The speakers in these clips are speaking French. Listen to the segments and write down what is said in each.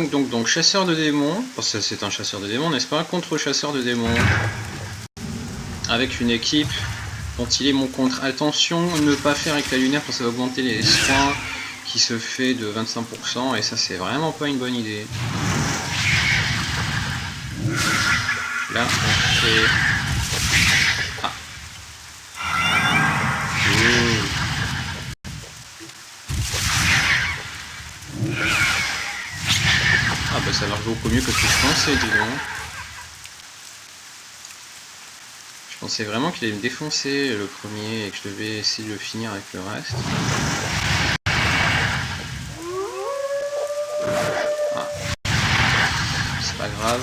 Donc, chasseur de démons, parce que c'est un chasseur de démons, n'est-ce pas? Contre chasseur de démons. Avec une équipe dont il est mon contre. Attention, ne pas faire avec la lunaire, parce que ça va augmenter les soins qui se fait de 25%, et ça c'est vraiment pas une bonne idée. Là, on fait... Ah. Ah bah ça marche beaucoup mieux que ce que je pensais, dis donc. Je pensais vraiment qu'il allait me défoncer le premier et que je devais essayer de le finir avec le reste. Ah. C'est pas grave.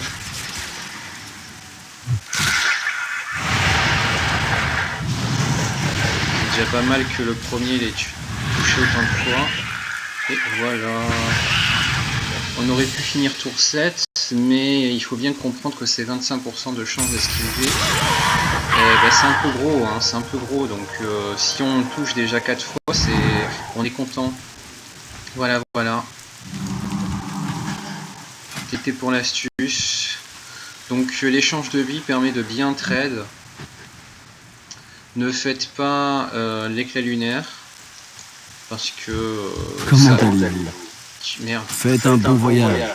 C'est déjà pas mal que le premier l'ait touché autant de fois. Et voilà. On aurait pu finir tour 7, mais il faut bien comprendre que c'est 25% de chance d'esquiver. Bah, c'est un peu gros, hein, c'est un peu gros, donc si on touche déjà 4 fois, on est content. Voilà, voilà. C'était pour l'astuce. Donc l'échange de vie permet de bien trade. Ne faites pas l'éclat lunaire, parce que... Comment allez-vous? Merde. Faites un bon voyage.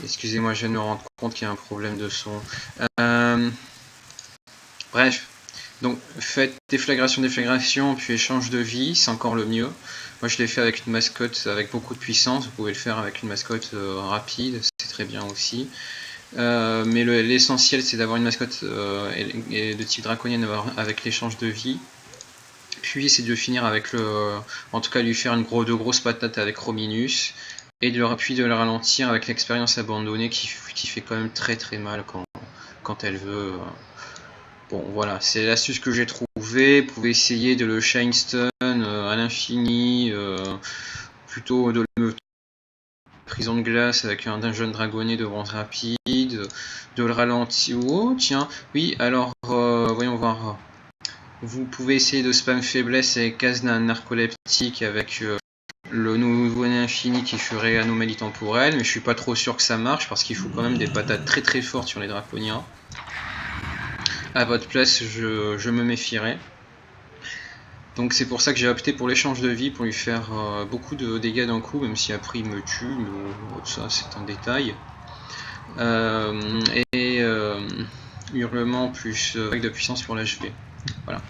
Excusez-moi, je viens de me rendre compte qu'il y a un problème de son. Bref, donc faites déflagration, puis échange de vie, c'est encore le mieux. Moi je l'ai fait avec une mascotte avec beaucoup de puissance, vous pouvez le faire avec une mascotte rapide, c'est très bien aussi. Mais l'essentiel c'est d'avoir une mascotte de type draconienne avec l'échange de vie. Puis c'est de finir avec en tout cas lui faire de grosses patates avec Rominus. Et de le ralentir avec l'expérience abandonnée qui fait quand même très très mal quand elle veut. Bon voilà, c'est l'astuce que j'ai trouvée. Vous pouvez essayer de le Shine Stun à l'infini, plutôt de le prison de glace avec un dungeon dragonné de bronze rapide, de le ralentir. Oh tiens, oui alors voyons voir. Vous pouvez essayer de spam faiblesse avec case d'un narcoleptique avec le nouveau-né infini qui ferait anomalie temporelle, mais je suis pas trop sûr que ça marche parce qu'il faut quand même des patates très très fortes sur les draconiens. À votre place, je me méfierais. Donc c'est pour ça que j'ai opté pour l'échange de vie, pour lui faire beaucoup de dégâts d'un coup, même si après il me tue, mais ça c'est un détail. Hurlement plus vague de puissance pour l'HV. Voilà.